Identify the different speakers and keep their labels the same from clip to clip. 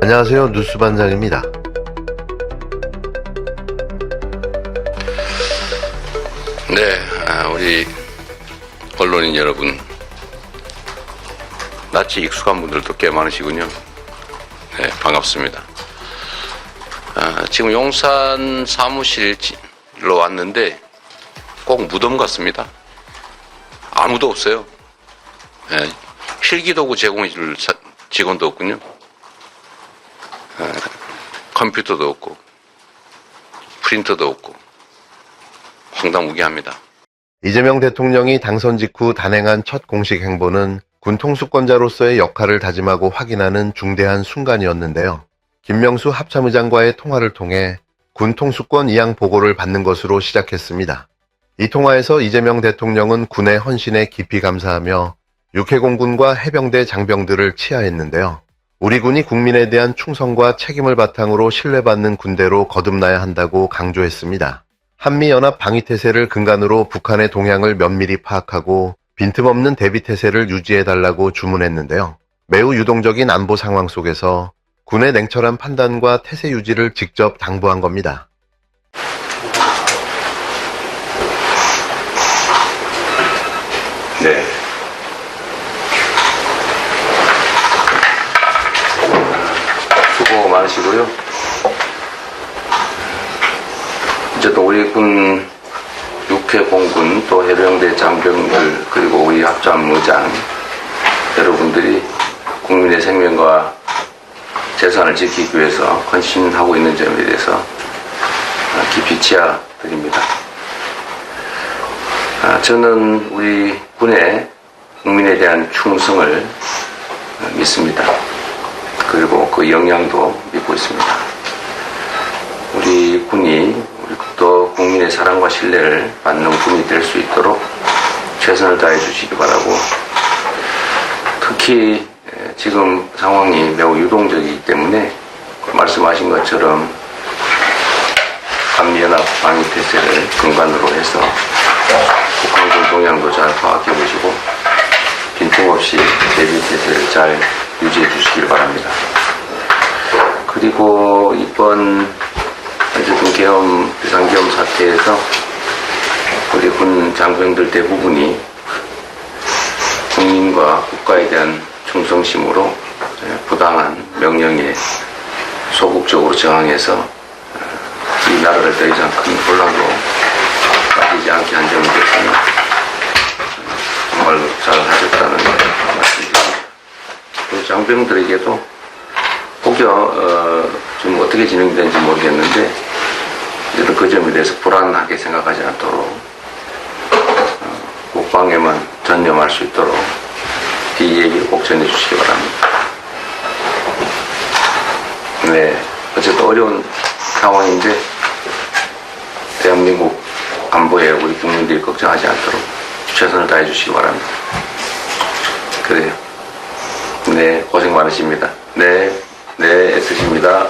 Speaker 1: 안녕하세요. 뉴스반장입니다.
Speaker 2: 네, 우리 언론인 여러분, 낯이 익숙한 분들도 꽤 많으시군요. 네, 반갑습니다. 지금 용산 사무실로 왔는데 꼭 무덤 같습니다. 아무도 없어요. 네, 필기도구 제공해줄 직원도 없군요. 컴퓨터도 없고 프린터도 없고 황당무계합니다.
Speaker 1: 이재명 대통령이 당선 직후 단행한 첫 공식 행보는 군 통수권자로서의 역할을 다짐하고 확인하는 중대한 순간이었는데요. 김명수 합참의장과의 통화를 통해 군 통수권 이양 보고를 받는 것으로 시작했습니다. 이 통화에서 이재명 대통령은 군의 헌신에 깊이 감사하며 육해공군과 해병대 장병들을 치하했는데요. 우리 군이 국민에 대한 충성과 책임을 바탕으로 신뢰받는 군대로 거듭나야 한다고 강조했습니다. 한미연합 방위태세를 근간으로 북한의 동향을 면밀히 파악하고 빈틈없는 대비태세를 유지해달라고 주문했는데요. 매우 유동적인 안보 상황 속에서 군의 냉철한 판단과 태세 유지를 직접 당부한 겁니다.
Speaker 2: 네. 수고 많으시고요. 이제 또 우리 군 육해공군 또 해병대 장병들 그리고 우리 합참의장 여러분들이 국민의 생명과 재산을 지키기 위해서 헌신하고 있는 점에 대해서 깊이 치하드립니다. 저는 우리 군의 국민에 대한 충성을 믿습니다. 그리고 그 영향도 믿고 있습니다. 우리 군이 또 국민의 사랑과 신뢰를 받는 군이 될 수 있도록 최선을 다해 주시기 바라고, 특히 지금 상황이 매우 유동적이기 때문에 말씀하신 것처럼 한미연합 방위태세를 근간으로 해서 북한군 동향도 잘 파악해 보시고 빈틈없이 대비태세를 잘 유지해 주시길 바랍니다. 그리고 이번 어쨌든 비상계엄 사태에서 우리 군 장병들 대부분이 국민과 국가에 대한 충성심으로 부당한 명령에 소극적으로 저항해서 이 나라를 더 이상 큰 혼란으로 빠지지 않게 한 점에 대해서는 정말 잘 하셨다는 말씀드립니다. 그 장병들에게도 혹여 좀 어떻게 진행되는지 모르겠는데 이제는 그 점에 대해서 불안하게 생각하지 않도록 국방에만 전념할 수 있도록 이 얘기를 꼭 전해주시기 바랍니다. 네, 어쨌든 어려운 상황인데 대한민국 안보에 우리 국민들이 걱정하지 않도록 최선을 다해 주시기 바랍니다. 그래요. 네, 고생 많으십니다. 네, 애쓰십니다.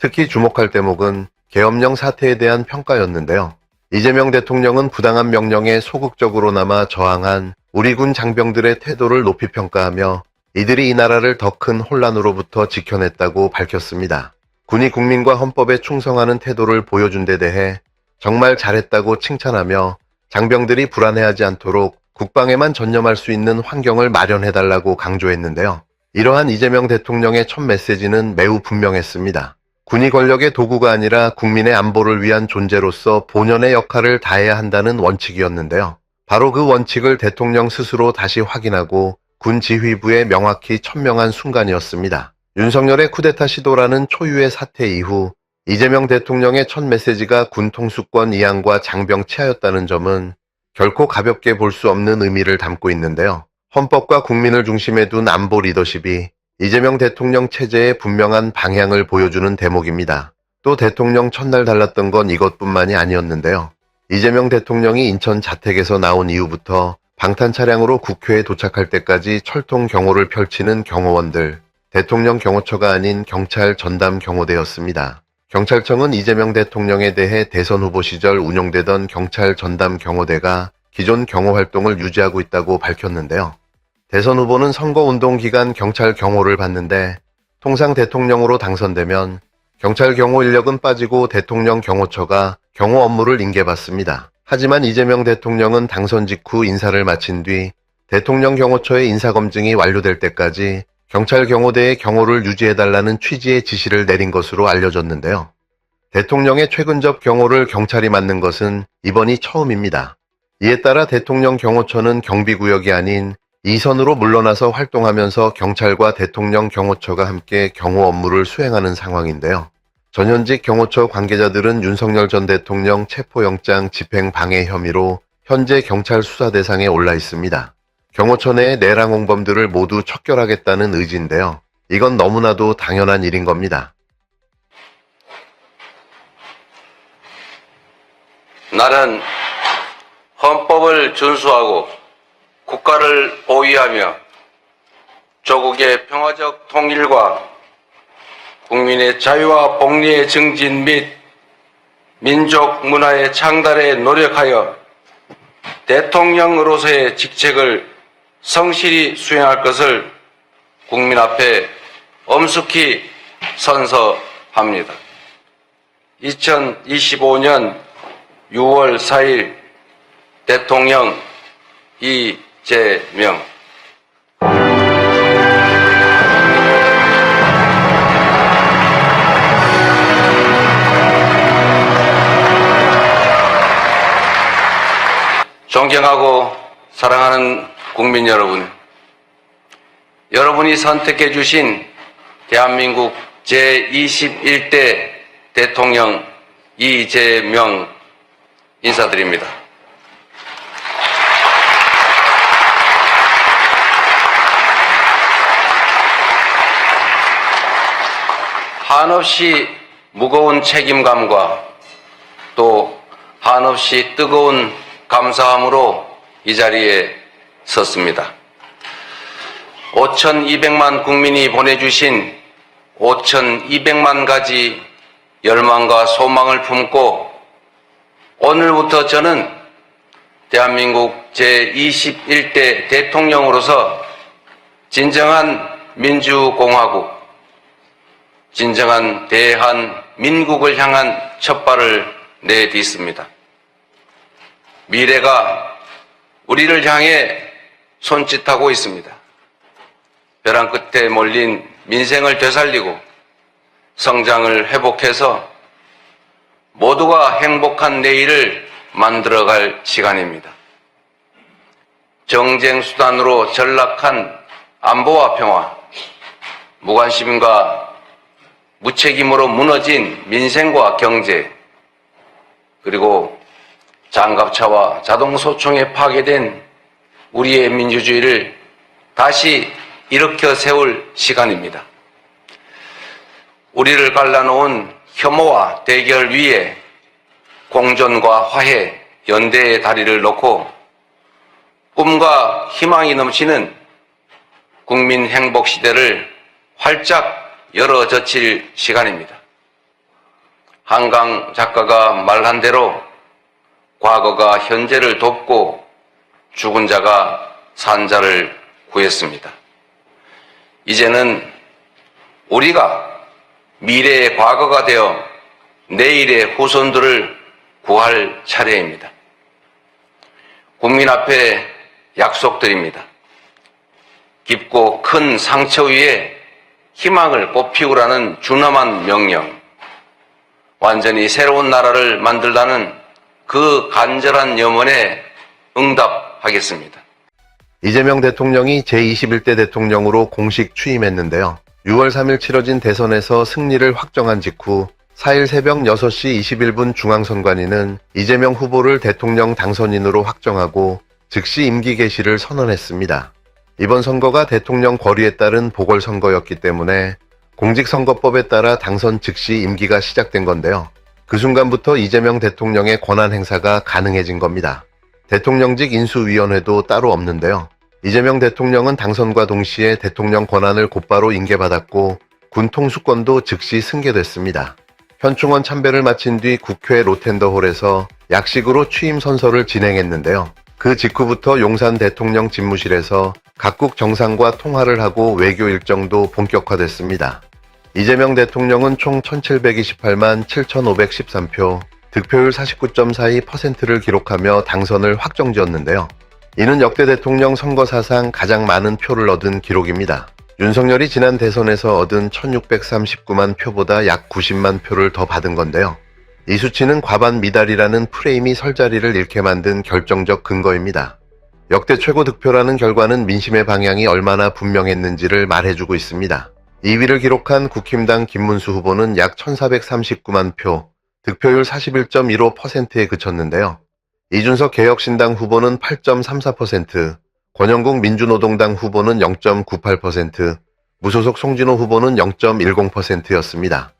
Speaker 1: 특히 주목할 대목은 계엄령 사태에 대한 평가였는데요. 이재명 대통령은 부당한 명령에 소극적으로나마 저항한 우리 군 장병들의 태도를 높이 평가하며 이들이 이 나라를 더 큰 혼란으로부터 지켜냈다고 밝혔습니다. 군이 국민과 헌법에 충성하는 태도를 보여준 데 대해 정말 잘했다고 칭찬하며 장병들이 불안해하지 않도록 국방에만 전념할 수 있는 환경을 마련해달라고 강조했는데요. 이러한 이재명 대통령의 첫 메시지는 매우 분명했습니다. 군이 권력의 도구가 아니라 국민의 안보를 위한 존재로서 본연의 역할을 다해야 한다는 원칙이었는데요. 바로 그 원칙을 대통령 스스로 다시 확인하고 군 지휘부에 명확히 천명한 순간이었습니다. 윤석열의 쿠데타 시도라는 초유의 사태 이후 이재명 대통령의 첫 메시지가 군 통수권 이양과 장병 치하였다는 점은 결코 가볍게 볼 수 없는 의미를 담고 있는데요. 헌법과 국민을 중심에 둔 안보 리더십이 이재명 대통령 체제의 분명한 방향을 보여주는 대목입니다. 또 대통령 첫날 달랐던 건 이것뿐만이 아니었는데요. 이재명 대통령이 인천 자택에서 나온 이후부터 방탄 차량으로 국회에 도착할 때까지 철통 경호를 펼치는 경호원들, 대통령 경호처가 아닌 경찰 전담 경호대였습니다. 경찰청은 이재명 대통령에 대해 대선 후보 시절 운용되던 경찰 전담 경호대가 기존 경호 활동을 유지하고 있다고 밝혔는데요. 대선 후보는 선거운동 기간 경찰 경호를 받는데 통상 대통령으로 당선되면 경찰 경호 인력은 빠지고 대통령 경호처가 경호 업무를 인계받습니다. 하지만 이재명 대통령은 당선 직후 인사를 마친 뒤 대통령 경호처의 인사검증이 완료될 때까지 경찰 경호대의 경호를 유지해달라는 취지의 지시를 내린 것으로 알려졌는데요. 대통령의 최근접 경호를 경찰이 맡는 것은 이번이 처음입니다. 이에 따라 대통령 경호처는 경비구역이 아닌 이선으로 물러나서 활동하면서 경찰과 대통령 경호처가 함께 경호 업무를 수행하는 상황인데요. 전현직 경호처 관계자들은 윤석열 전 대통령 체포영장 집행 방해 혐의로 현재 경찰 수사 대상에 올라 있습니다. 경호처 내의 내랑 공범들을 모두 척결하겠다는 의지인데요. 이건 너무나도 당연한 일인 겁니다.
Speaker 3: 나는 헌법을 준수하고 국가를 보위하며 조국의 평화적 통일과 국민의 자유와 복리의 증진 및 민족 문화의 창달에 노력하여 대통령으로서의 직책을 성실히 수행할 것을 국민 앞에 엄숙히 선서합니다. 2025년 6월 4일 대통령 이재명. 존경하고 사랑하는 국민 여러분, 여러분이 선택해 주신 대한민국 제21대 대통령 이재명 인사드립니다. 한없이 무거운 책임감과 또 한없이 뜨거운 감사함으로 이 자리에 섰습니다. 5,200만 국민이 보내주신 5,200만 가지 열망과 소망을 품고 오늘부터 저는 대한민국 제21대 대통령으로서 진정한 민주공화국, 진정한 대한민국을 향한 첫발을 내딛습니다. 미래가 우리를 향해 손짓하고 있습니다. 벼랑 끝에 몰린 민생을 되살리고 성장을 회복해서 모두가 행복한 내일을 만들어갈 시간입니다. 정쟁 수단으로 전락한 안보와 평화, 무관심과 무책임으로 무너진 민생과 경제, 그리고 장갑차와 자동소총에 파괴된 우리의 민주주의를 다시 일으켜 세울 시간입니다. 우리를 갈라놓은 혐오와 대결 위에 공존과 화해, 연대의 다리를 놓고 꿈과 희망이 넘치는 국민 행복 시대를 활짝 열어젖힐 시간입니다. 한강 작가가 말한 대로 과거가 현재를 돕고 죽은 자가 산 자를 구했습니다. 이제는 우리가 미래의 과거가 되어 내일의 후손들을 구할 차례입니다. 국민 앞에 약속드립니다. 깊고 큰 상처 위에 희망을 꽃피우라는 준엄한 명령, 완전히 새로운 나라를 만들라는 그 간절한 염원에 응답하겠습니다.
Speaker 1: 이재명 대통령이 제21대 대통령으로 공식 취임했는데요. 6월 3일 치러진 대선에서 승리를 확정한 직후 4일 새벽 6시 21분 중앙선관위는 이재명 후보를 대통령 당선인으로 확정하고 즉시 임기 개시를 선언했습니다. 이번 선거가 대통령 권위에 따른 보궐선거였기 때문에 공직선거법에 따라 당선 즉시 임기가 시작된 건데요. 그 순간부터 이재명 대통령의 권한 행사가 가능해진 겁니다. 대통령직 인수위원회도 따로 없는데요. 이재명 대통령은 당선과 동시에 대통령 권한을 곧바로 인계받았고 군 통수권도 즉시 승계됐습니다. 현충원 참배를 마친 뒤 국회 로텐더홀에서 약식으로 취임 선서를 진행했는데요. 그 직후부터 용산 대통령 집무실에서 각국 정상과 통화를 하고 외교 일정도 본격화됐습니다. 이재명 대통령은 총 1728만 7513표, 득표율 49.42%를 기록하며 당선을 확정지었는데요. 이는 역대 대통령 선거 사상 가장 많은 표를 얻은 기록입니다. 윤석열이 지난 대선에서 얻은 1639만 표보다 약 90만 표를 더 받은 건데요. 이 수치는 과반 미달이라는 프레임이 설 자리를 잃게 만든 결정적 근거입니다. 역대 최고 득표라는 결과는 민심의 방향이 얼마나 분명했는지를 말해주고 있습니다. 2위를 기록한 국힘당 김문수 후보는 약 1439만 표, 득표율 41.15%에 그쳤는데요. 이준석 개혁신당 후보는 8.34%, 권영국 민주노동당 후보는 0.98%, 무소속 송진호 후보는 0.10%였습니다.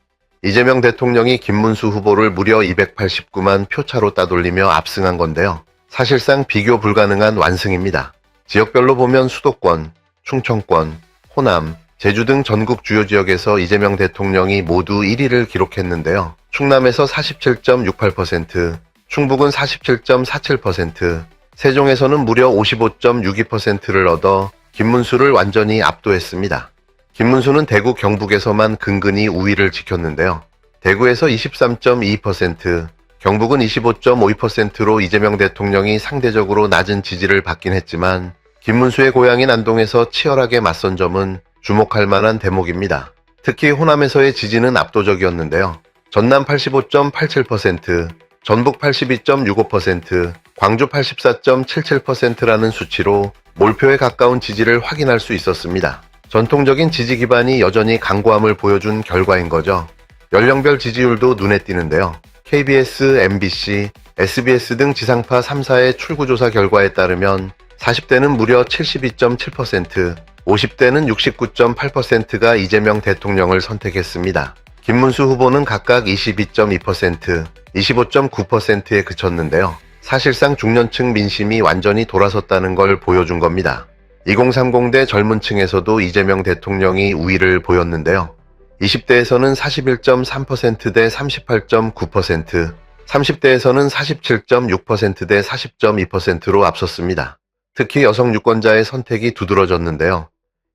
Speaker 1: 이재명 대통령이 김문수 후보를 무려 289만 표차로 따돌리며 압승한 건데요. 사실상 비교 불가능한 완승입니다. 지역별로 보면 수도권, 충청권, 호남, 제주 등 전국 주요 지역에서 이재명 대통령이 모두 1위를 기록했는데요. 충남에서 47.68%, 충북은 47.47%, 세종에서는 무려 55.62%를 얻어 김문수를 완전히 압도했습니다. 김문수는 대구 경북에서만 근근히 우위를 지켰는데요. 대구에서 23.22%, 경북은 25.52%로 이재명 대통령이 상대적으로 낮은 지지를 받긴 했지만 김문수의 고향인 안동에서 치열하게 맞선 점은 주목할 만한 대목입니다. 특히 호남에서의 지지는 압도적이었는데요. 전남 85.87%, 전북 82.65%, 광주 84.77%라는 수치로 몰표에 가까운 지지를 확인할 수 있었습니다. 전통적인 지지 기반이 여전히 강고함을 보여준 결과인 거죠. 연령별 지지율도 눈에 띄는데요. KBS, MBC, SBS 등 지상파 3사의 출구조사 결과에 따르면 40대는 무려 72.7%, 50대는 69.8%가 이재명 대통령을 선택했습니다. 김문수 후보는 각각 22.2%, 25.9%에 그쳤는데요. 사실상 중년층 민심이 완전히 돌아섰다는 걸 보여준 겁니다. 2030대 젊은 층에서도 이재명 대통령이 우위를 보였는데요. 20대에서는 41.3% 대 38.9%, 30대에서는 47.6% 대 40.2%로 앞섰습니다. 특히 여성 유권자의 선택이 두드러졌는데요.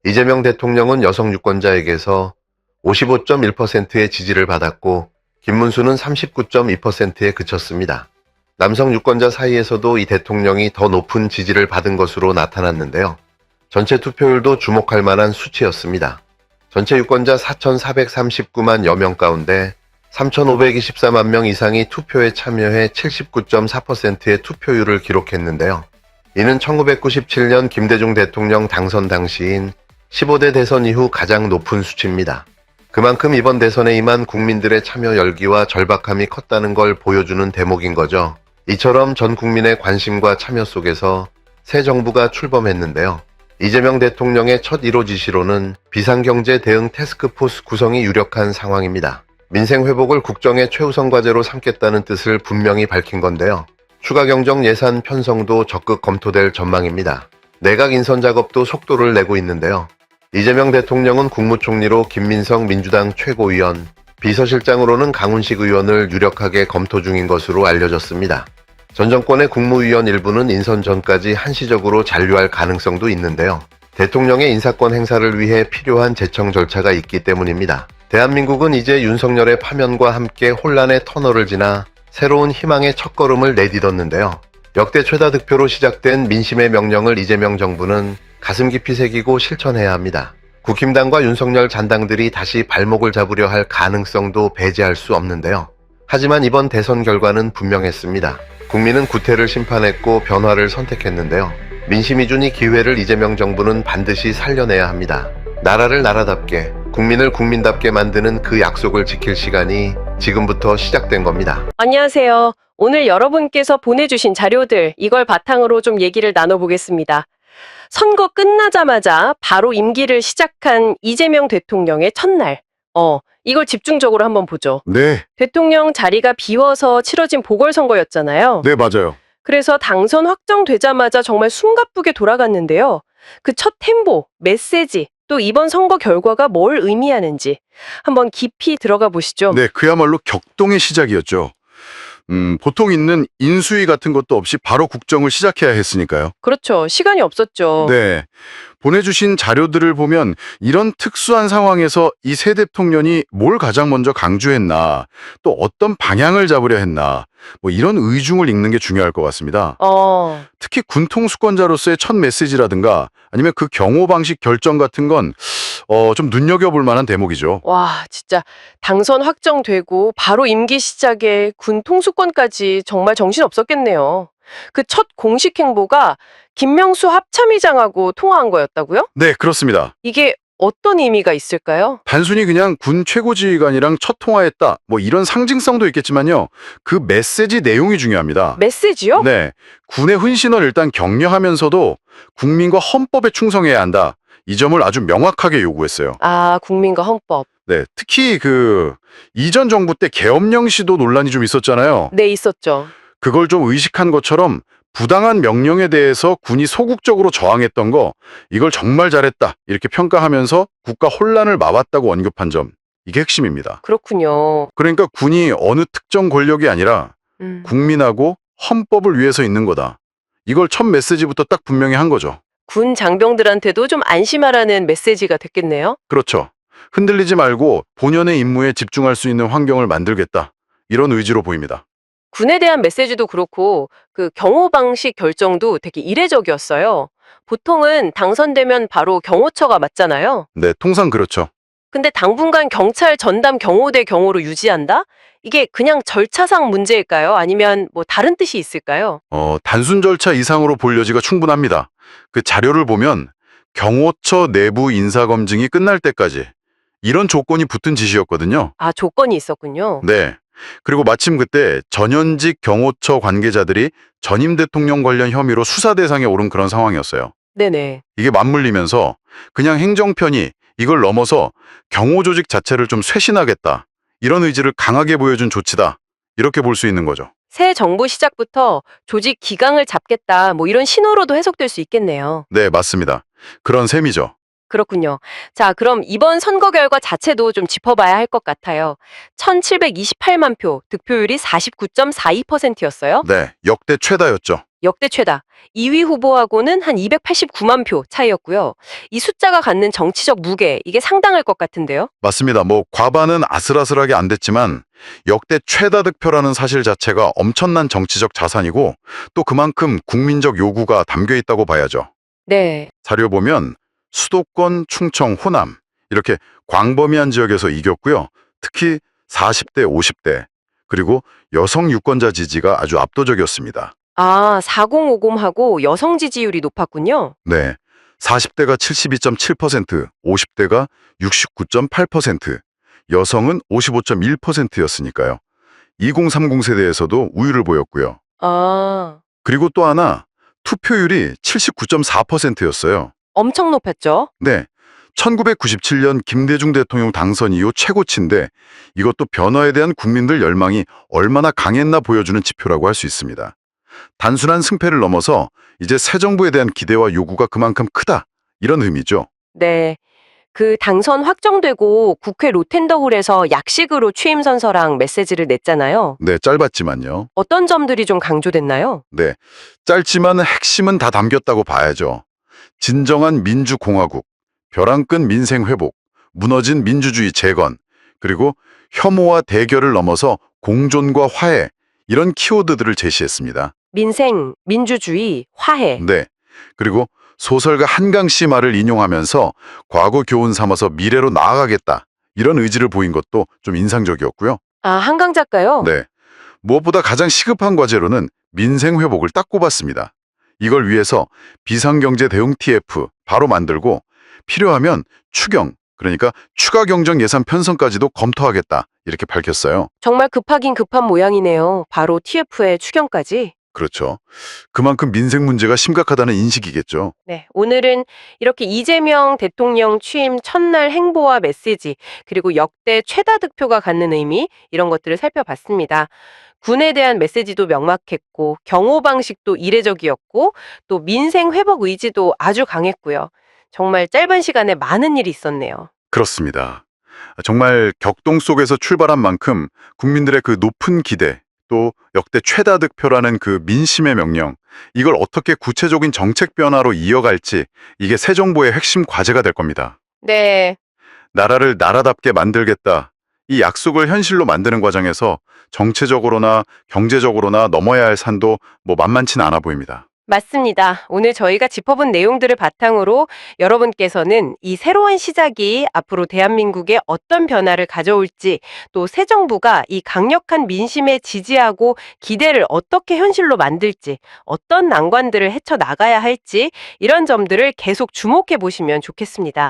Speaker 1: 이재명 대통령은 여성 유권자에게서 55.1%의 지지를 받았고 김문수는 39.2%에 그쳤습니다. 남성 유권자 사이에서도 이 대통령이 더 높은 지지를 받은 것으로 나타났는데요. 전체 투표율도 주목할 만한 수치였습니다. 전체 유권자 4,439만여 명 가운데 3,524만 명 이상이 투표에 참여해 79.4%의 투표율을 기록했는데요. 이는 1997년 김대중 대통령 당선 당시인 15대 대선 이후 가장 높은 수치입니다. 그만큼 이번 대선에 임한 국민들의 참여 열기와 절박함이 컸다는 걸 보여주는 대목인 거죠. 이처럼 전 국민의 관심과 참여 속에서 새 정부가 출범했는데요. 이재명 대통령의 첫 1호 지시로는 비상경제 대응 태스크포스 구성이 유력한 상황입니다. 민생 회복을 국정의 최우선 과제로 삼겠다는 뜻을 분명히 밝힌 건데요. 추가 경정 예산 편성도 적극 검토될 전망입니다. 내각 인선 작업도 속도를 내고 있는데요. 이재명 대통령은 국무총리로 김민석 민주당 최고위원, 비서실장으로는 강훈식 의원을 유력하게 검토 중인 것으로 알려졌습니다. 전 정권의 국무위원 일부는 인선 전까지 한시적으로 잔류할 가능성도 있는데요. 대통령의 인사권 행사를 위해 필요한 제청 절차가 있기 때문입니다. 대한민국은 이제 윤석열의 파면과 함께 혼란의 터널을 지나 새로운 희망의 첫걸음을 내딛었는데요. 역대 최다 득표로 시작된 민심의 명령을 이재명 정부는 가슴 깊이 새기고 실천해야 합니다. 국힘당과 윤석열 잔당들이 다시 발목을 잡으려 할 가능성도 배제할 수 없는데요. 하지만 이번 대선 결과는 분명했습니다. 국민은 구태를 심판했고 변화를 선택했는데요. 민심이 준 이 기회를 이재명 정부는 반드시 살려내야 합니다. 나라를 나라답게, 국민을 국민답게 만드는 그 약속을 지킬 시간이 지금부터 시작된 겁니다.
Speaker 4: 안녕하세요. 오늘 여러분께서 보내주신 자료들, 이걸 바탕으로 좀 얘기를 나눠보겠습니다. 선거 끝나자마자 바로 임기를 시작한 이재명 대통령의 첫날. 이걸 집중적으로 한번 보죠.
Speaker 5: 네,
Speaker 4: 대통령 자리가 비워서 치러진 보궐선거였잖아요.
Speaker 5: 네, 맞아요.
Speaker 4: 그래서 당선 확정되자마자 정말 숨가쁘게 돌아갔는데요. 그 첫 템보, 메시지, 또 이번 선거 결과가 뭘 의미하는지 한번 깊이 들어가 보시죠.
Speaker 5: 네, 그야말로 격동의 시작이었죠. 보통 있는 인수위 같은 것도 없이 바로 국정을 시작해야 했으니까요.
Speaker 4: 그렇죠. 시간이 없었죠.
Speaker 5: 네. 보내주신 자료들을 보면 이런 특수한 상황에서 이 새 대통령이 뭘 가장 먼저 강조했나, 또 어떤 방향을 잡으려 했나, 뭐 이런 의중을 읽는 게 중요할 것 같습니다. 특히 군통수권자로서의 첫 메시지라든가 아니면 그 경호 방식 결정 같은 건 좀 눈여겨볼 만한 대목이죠.
Speaker 4: 와, 진짜 당선 확정되고 바로 임기 시작에 군 통수권까지 정말 정신 없었겠네요. 그 첫 공식 행보가 김명수 합참의장하고 통화한 거였다고요?
Speaker 5: 네, 그렇습니다.
Speaker 4: 이게 어떤 의미가 있을까요?
Speaker 5: 단순히 그냥 군 최고지휘관이랑 첫 통화했다, 뭐 이런 상징성도 있겠지만요. 그 메시지 내용이 중요합니다.
Speaker 4: 메시지요?
Speaker 5: 네, 군의 훈신을 일단 격려하면서도 국민과 헌법에 충성해야 한다. 이 점을 아주 명확하게 요구했어요.
Speaker 4: 아, 국민과 헌법.
Speaker 5: 네, 특히 이전 정부 때 계엄령 시도 논란이 좀 있었잖아요.
Speaker 4: 네, 있었죠.
Speaker 5: 그걸 좀 의식한 것처럼 부당한 명령에 대해서 군이 소극적으로 저항했던 거, 이걸 정말 잘했다 이렇게 평가하면서 국가 혼란을 막았다고 언급한 점, 이게 핵심입니다.
Speaker 4: 그렇군요.
Speaker 5: 그러니까 군이 어느 특정 권력이 아니라 국민하고 헌법을 위해서 있는 거다. 이걸 첫 메시지부터 딱 분명히 한 거죠.
Speaker 4: 군 장병들한테도 좀 안심하라는 메시지가 됐겠네요.
Speaker 5: 그렇죠. 흔들리지 말고 본연의 임무에 집중할 수 있는 환경을 만들겠다. 이런 의지로 보입니다.
Speaker 4: 군에 대한 메시지도 그렇고 그 경호 방식 결정도 되게 이례적이었어요. 보통은 당선되면 바로 경호처가 맞잖아요.
Speaker 5: 네, 통상 그렇죠.
Speaker 4: 근데 당분간 경찰 전담 경호대 경호로 유지한다? 이게 그냥 절차상 문제일까요? 아니면 뭐 다른 뜻이 있을까요?
Speaker 5: 단순 절차 이상으로 볼 여지가 충분합니다. 그 자료를 보면 경호처 내부 인사검증이 끝날 때까지 이런 조건이 붙은 지시였거든요.
Speaker 4: 아, 조건이 있었군요.
Speaker 5: 네. 그리고 마침 그때 전현직 경호처 관계자들이 전임 대통령 관련 혐의로 수사 대상에 오른 그런 상황이었어요.
Speaker 4: 네네.
Speaker 5: 이게 맞물리면서 그냥 행정편이 이걸 넘어서 경호 조직 자체를 좀 쇄신하겠다. 이런 의지를 강하게 보여준 조치다. 이렇게 볼 수 있는 거죠.
Speaker 4: 새 정부 시작부터 조직 기강을 잡겠다, 뭐 이런 신호로도 해석될 수 있겠네요.
Speaker 5: 네, 맞습니다. 그런 셈이죠.
Speaker 4: 그렇군요. 자, 그럼 이번 선거 결과 자체도 좀 짚어봐야 할 것 같아요. 1728만 표, 득표율이 49.42%였어요.
Speaker 5: 네, 역대 최다였죠.
Speaker 4: 역대 최다. 2위 후보하고는 한 289만 표 차이였고요. 이 숫자가 갖는 정치적 무게, 이게 상당할 것 같은데요.
Speaker 5: 맞습니다. 뭐 과반은 아슬아슬하게 안 됐지만 역대 최다 득표라는 사실 자체가 엄청난 정치적 자산이고 또 그만큼 국민적 요구가 담겨 있다고 봐야죠.
Speaker 4: 네.
Speaker 5: 자료 보면 수도권, 충청, 호남 이렇게 광범위한 지역에서 이겼고요. 특히 40대, 50대 그리고 여성 유권자 지지가 아주 압도적이었습니다.
Speaker 4: 아, 4050하고 여성 지지율이 높았군요.
Speaker 5: 네, 40대가 72.7%, 50대가 69.8%, 여성은 55.1%였으니까요. 2030 세대에서도 우위를 보였고요.
Speaker 4: 아,
Speaker 5: 그리고 또 하나, 투표율이 79.4%였어요.
Speaker 4: 엄청 높았죠?
Speaker 5: 네, 1997년 김대중 대통령 당선 이후 최고치인데 이것도 변화에 대한 국민들 열망이 얼마나 강했나 보여주는 지표라고 할 수 있습니다. 단순한 승패를 넘어서 이제 새 정부에 대한 기대와 요구가 그만큼 크다. 이런 의미죠.
Speaker 4: 네. 그 당선 확정되고 국회 로텐더홀에서 약식으로 취임 선서랑 메시지를 냈잖아요.
Speaker 5: 네, 짧았지만요.
Speaker 4: 어떤 점들이 좀 강조됐나요?
Speaker 5: 네, 짧지만 핵심은 다 담겼다고 봐야죠. 진정한 민주공화국, 벼랑 끝 민생 회복, 무너진 민주주의 재건, 그리고 혐오와 대결을 넘어서 공존과 화해, 이런 키워드들을 제시했습니다.
Speaker 4: 민생, 민주주의, 화해.
Speaker 5: 네, 그리고 소설가 한강 씨 말을 인용하면서 과거 교훈 삼아서 미래로 나아가겠다, 이런 의지를 보인 것도 좀 인상적이었고요.
Speaker 4: 아, 한강 작가요?
Speaker 5: 네, 무엇보다 가장 시급한 과제로는 민생 회복을 딱 꼽았습니다. 이걸 위해서 비상경제 대응 TF 바로 만들고 필요하면 추경, 그러니까 추가 경정 예산 편성까지도 검토하겠다 이렇게 밝혔어요.
Speaker 4: 정말 급하긴 급한 모양이네요. 바로 TF의 추경까지.
Speaker 5: 그렇죠. 그만큼 민생 문제가 심각하다는 인식이겠죠.
Speaker 4: 네, 오늘은 이렇게 이재명 대통령 취임 첫날 행보와 메시지, 그리고 역대 최다 득표가 갖는 의미, 이런 것들을 살펴봤습니다. 군에 대한 메시지도 명확했고, 경호 방식도 이례적이었고, 또 민생 회복 의지도 아주 강했고요. 정말 짧은 시간에 많은 일이 있었네요.
Speaker 5: 그렇습니다. 정말 격동 속에서 출발한 만큼 국민들의 그 높은 기대, 또 역대 최다 득표라는 그 민심의 명령, 이걸 어떻게 구체적인 정책 변화로 이어갈지 이게 새 정부의 핵심 과제가 될 겁니다.
Speaker 4: 네,
Speaker 5: 나라를 나라답게 만들겠다. 이 약속을 현실로 만드는 과정에서 정체적으로나 경제적으로나 넘어야 할 산도 만만치는 않아 보입니다.
Speaker 4: 맞습니다. 오늘 저희가 짚어본 내용들을 바탕으로 여러분께서는 이 새로운 시작이 앞으로 대한민국에 어떤 변화를 가져올지, 또 새 정부가 이 강력한 민심에 지지하고 기대를 어떻게 현실로 만들지, 어떤 난관들을 헤쳐나가야 할지, 이런 점들을 계속 주목해 보시면 좋겠습니다.